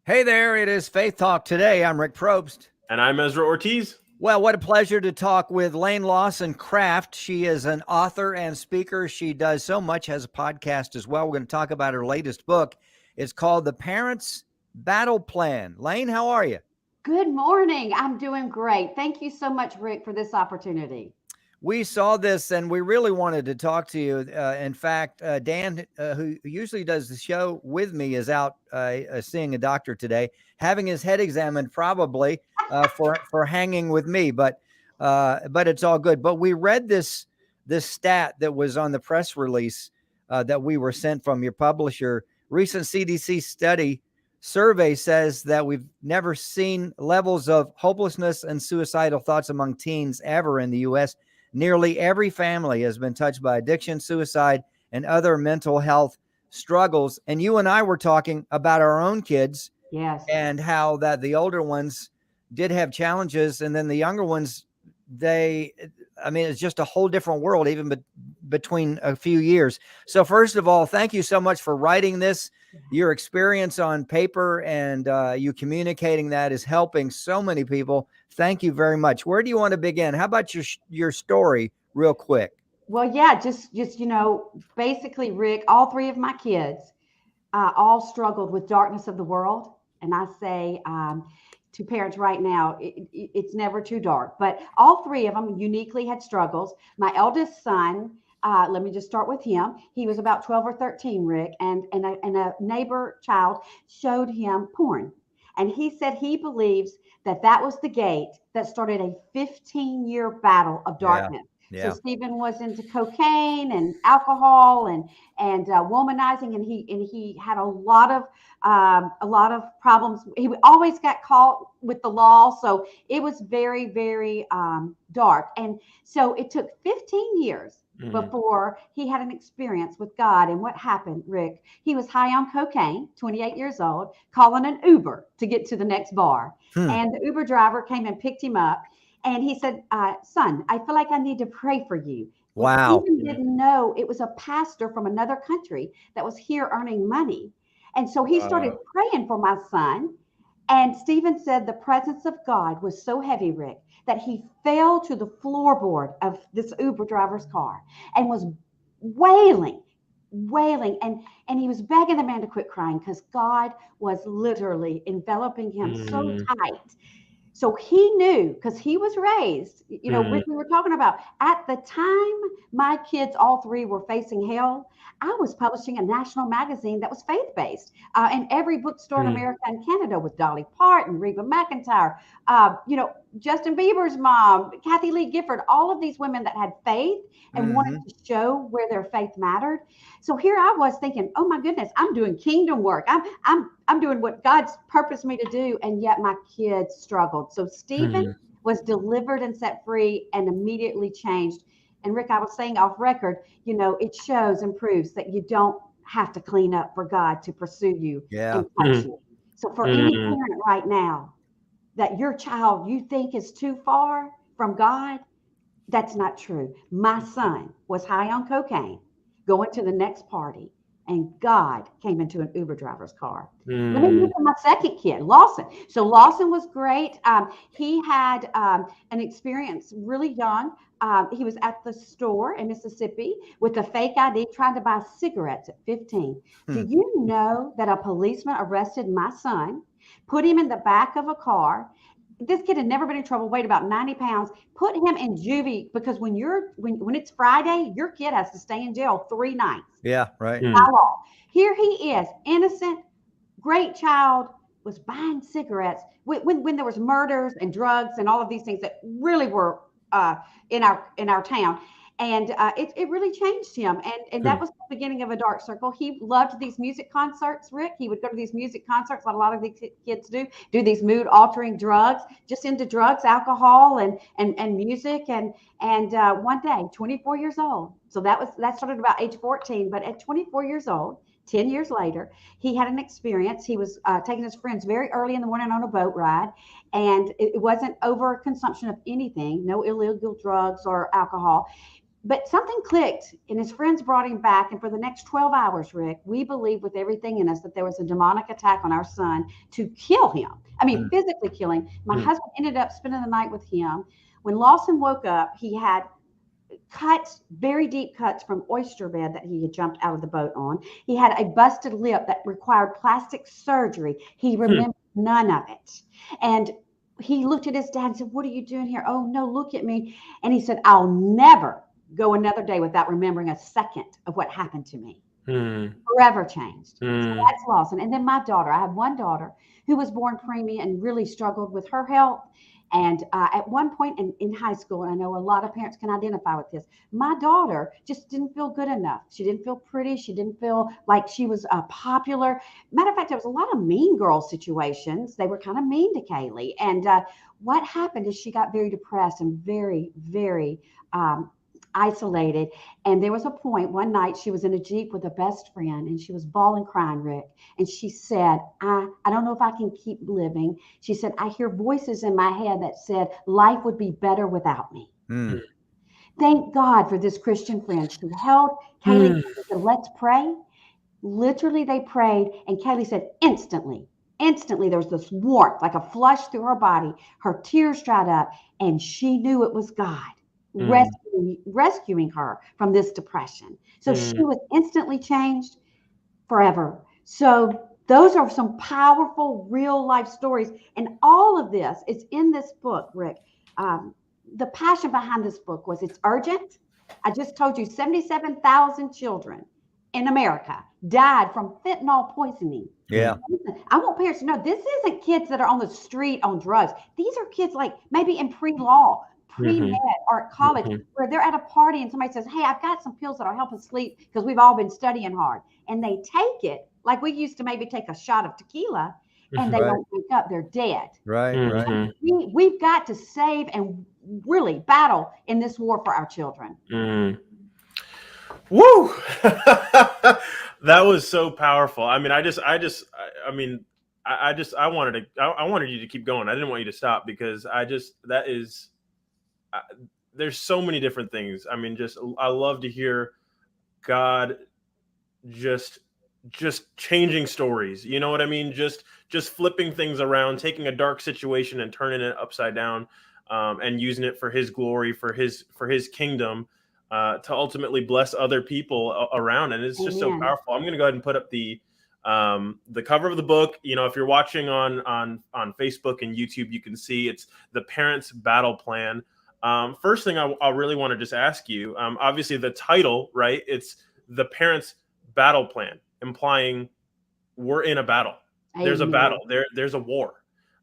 Hey there, it is Faith Talk Today. I'm Rick Probst. And I'm Ezra Ortiz. Well, what a pleasure to talk with Laine Craft. She is an author and speaker. She does so much, has a podcast as well. We're going to talk about her latest book. It's called The Parents' Battle Plan. Laine, how are you? Good morning. I'm doing great. Thank you so much, Rick, for this opportunity. We saw this and we really wanted to talk to you. In fact, Dan, who usually does the show with me, is out seeing a doctor today, having his head examined probably for hanging with me. But it's all good. But we read this stat that was on the press release that we were sent from your publisher. Recent CDC survey says that we've never seen levels of hopelessness and suicidal thoughts among teens ever in the U.S. Nearly every family has been touched by addiction, suicide, and other mental health struggles. And you and I were talking about our own kids, yes, and how that the older ones did have challenges, and then the younger ones, it's just a whole different world, even between a few years. So first of all, thank you so much for writing this. Your experience on paper and you communicating that is helping so many people. Thank you very much. Where do you want to begin? How about your story real quick? Well, yeah, just basically, Rick, all three of my kids all struggled with darkness of the world. And I say to parents right now, it's never too dark. But all three of them uniquely had struggles. My eldest son, let me just start with him. He was about 12 or 13, Rick, and a neighbor child showed him porn. And he said he believes that was the gate that started a 15-year battle of darkness. Yeah. So Stephen was into cocaine and alcohol and womanizing, and he had a lot of problems. He always got caught with the law, so it was very, very dark. And so it took 15 years before he had an experience with God. And what happened, Rick? He was high on cocaine, 28 years old, calling an Uber to get to the next bar. And the Uber driver came and picked him up. And he said, son, I feel like I need to pray for you. Wow. Stephen didn't know it was a pastor from another country that was here earning money. And so he started praying for my son. And Stephen said the presence of God was so heavy, Rick, that he fell to the floorboard of this Uber driver's car and was wailing. And he was begging the man to quit crying because God was literally enveloping him so tight. So he knew, because he was raised, Rick, we were talking about at the time my kids, all three, were facing hell. I was publishing a national magazine that was faith-based, and every bookstore in America and Canada, with Dolly Parton, Reba McEntire, Justin Bieber's mom, Kathy Lee Gifford, all of these women that had faith and wanted to show where their faith mattered. So here I was thinking, oh my goodness, I'm doing kingdom work. I'm doing what God's purposed me to do, and yet my kids struggled. So Stephen was delivered and set free and immediately changed. And Rick, I was saying off record, it shows and proves that you don't have to clean up for God to pursue you and touch you. So for any parent right now that your child you think is too far from God, that's not true. My son was high on cocaine, going to the next party, and God came into an Uber driver's car. Let me look at my second kid, Lawson. So Lawson was great. He had an experience really young. He was at the store in Mississippi with a fake ID trying to buy cigarettes at 15. Do you know that a policeman arrested my son, put him in the back of a car? This kid had never been in trouble, weighed about 90 pounds, put him in juvie because when it's Friday, your kid has to stay in jail 3 nights. Yeah, right. By law. Here he is, innocent, great child, was buying cigarettes when there was murders and drugs and all of these things that really were in our town. And it really changed him. And that was the beginning of a dark circle. He loved these music concerts, Rick. He would go to these music concerts, like a lot of these kids do these mood altering drugs, just into drugs, alcohol, and music. And one day, 24 years old. So that started about age 14. But at 24 years old, 10 years later, he had an experience. He was taking his friends very early in the morning on a boat ride. And it wasn't over consumption of anything, no illegal drugs or alcohol. But something clicked, and his friends brought him back. And for the next 12 hours, Rick, we believed with everything in us that there was a demonic attack on our son to kill him. I mean, physically kill him. My husband ended up spending the night with him. When Lawson woke up, he had cuts, very deep cuts from oyster bed that he had jumped out of the boat on. He had a busted lip that required plastic surgery. He remembered none of it. And he looked at his dad and said, "What are you doing here?" "Oh, no, look at me." And he said, "I'll never go another day without remembering a second of what happened to me." Forever changed. So that's Lawson. And then my daughter, I have one daughter who was born preemie and really struggled with her health. And at one point in high school, and I know a lot of parents can identify with this, my daughter just didn't feel good enough. She didn't feel pretty. She didn't feel like she was popular. Matter of fact, there was a lot of mean girl situations. They were kind of mean to Kaylee. And what happened is she got very depressed and very, very isolated. And there was a point one night she was in a Jeep with a best friend and she was bawling, crying, Rick. And she said, I don't know if I can keep living. She said, "I hear voices in my head that said life would be better without me." Thank God for this Christian friend. She held Kaylee and said, "Let's pray." Literally, they prayed. And Kaylee said, instantly, there was this warmth, like a flush through her body. Her tears dried up and she knew it was God rescuing her from this depression. So she was instantly changed forever. So those are some powerful real life stories. And all of this is in this book, Rick. The passion behind this book was it's urgent. I just told you 77,000 children in America died from fentanyl poisoning. Yeah. I want parents to know this isn't kids that are on the street on drugs. These are kids like maybe in pre-law, pre-med, or at college, where they're at a party and somebody says, "Hey, I've got some pills that'll help us sleep because we've all been studying hard." And they take it like we used to maybe take a shot of tequila and they don't wake up, they're dead. Right. We've got to save and really battle in this war for our children. Woo! That was so powerful. I mean, I wanted you to keep going. I didn't want you to stop because there's so many different things. I mean, I love to hear God just changing stories. You know what I mean? Just flipping things around, taking a dark situation and turning it upside down, and using it for His glory, for His kingdom, to ultimately bless other people around. And it's just so powerful. I'm going to go ahead and put up the cover of the book. You know, if you're watching on Facebook and YouTube, you can see it's The Parents' Battle Plan. First thing I really want to just ask you, obviously the title, right? It's The Parents' Battle Plan, implying we're in a battle. Amen. There's a battle. There's a war.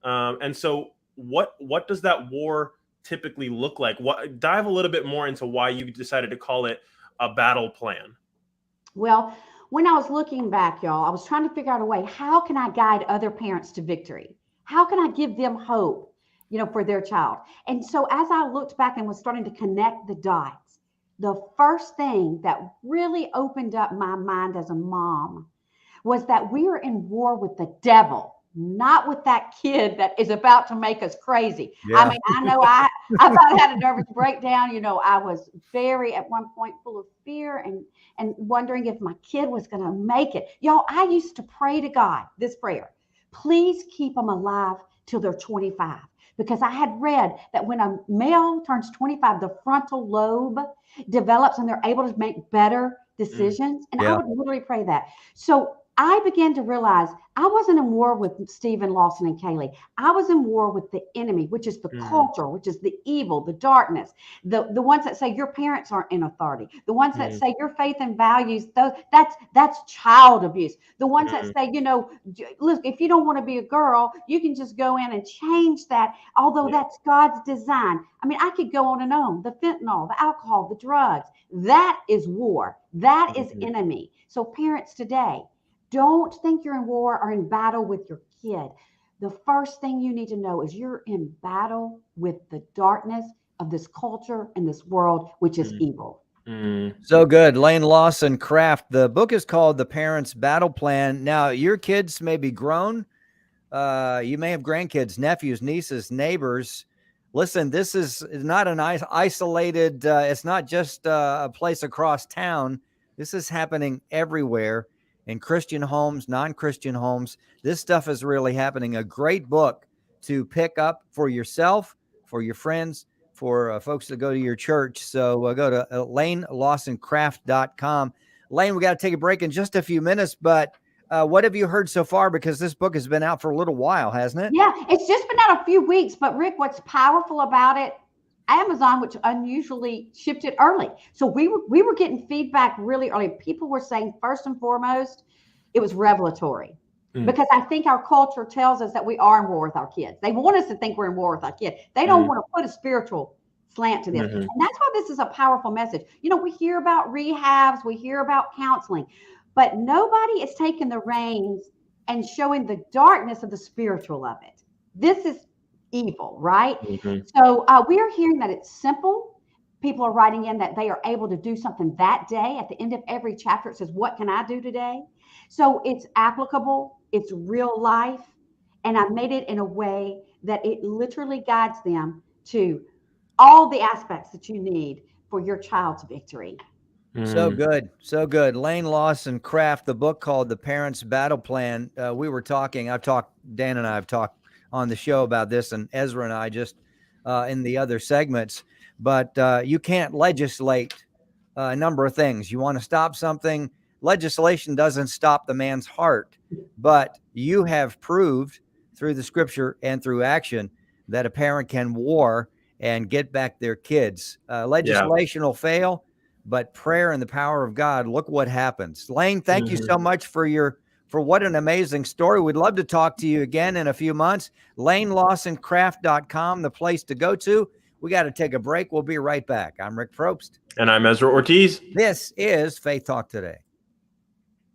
And so what does that war typically look like? Dive a little bit more into why you decided to call it a battle plan. Well, when I was looking back, y'all, I was trying to figure out a way, how can I guide other parents to victory? How can I give them hope, for their child? And so as I looked back and was starting to connect the dots, the first thing that really opened up my mind as a mom was that we are in war with the devil, not with that kid that is about to make us crazy. Yeah. I mean, I know I about had a nervous breakdown. I was very, at one point, full of fear and wondering if my kid was going to make it. Y'all, I used to pray to God this prayer: please keep them alive till they're 25. Because I had read that when a male turns 25, the frontal lobe develops and they're able to make better decisions. And I would literally pray that. So I began to realize I wasn't in war with Stephen, Lawson, and Kaylee. I was in war with the enemy, which is the culture, which is the evil, the darkness, the ones that say your parents aren't in authority, the ones that say your faith and values, that's child abuse, the ones that say, look, if you don't want to be a girl, you can just go in and change that, although that's God's design. I mean, I could go on and on. The fentanyl, the alcohol, the drugs, that is war. That is enemy. So parents today, don't think you're in war or in battle with your kid. The first thing you need to know is you're in battle with the darkness of this culture and this world, which is evil. So good. Laine Craft. The book is called The Parents' Battle Plan. Now, your kids may be grown. You may have grandkids, nephews, nieces, neighbors. listen, this is not an isolated, it's not just a place across town. This is happening everywhere in Christian homes, non-Christian homes. This stuff is really happening. A great book to pick up for yourself, for your friends, for folks that go to your church. So go to LaineLawsonCraft.com. Laine, we got to take a break in just a few minutes, but what have you heard so far? Because this book has been out for a little while, hasn't it? Yeah, it's just been out a few weeks. But Rick, what's powerful about it, Amazon, which unusually shipped it early. So we were getting feedback really early. People were saying, first and foremost, it was revelatory. Because I think our culture tells us that we are in war with our kids. They want us to think we're in war with our kids. They don't want to put a spiritual slant to this. And that's why this is a powerful message. You know, we hear about rehabs, we hear about counseling, but nobody is taking the reins and showing the darkness of the spiritual of it. This is evil, right? So we are hearing that it's simple. People are writing in that they are able to do something that day. At the end of every chapter, it says, what can I do today? So it's applicable, it's real life, and I've made it in a way that it literally guides them to all the aspects that you need for your child's victory. So good. So good. Laine Lawson Craft, the book called The Parent's Battle Plan. We were talking, Dan and I have talked on the show about this, and Ezra and I just in the other segments, but you can't legislate a number of things. You want to stop something, legislation doesn't stop the man's heart, but you have proved through the scripture and through action that a parent can war and get back their kids. Legislation will fail, but prayer and the power of God, look what happens. Laine, thank you so much for what an amazing story. We'd love to talk to you again in a few months. LaineLawsonCraft.com, the place to go to. We got to take a break. We'll be right back. I'm Rick Probst. And I'm Ezra Ortiz. This is Faith Talk Today.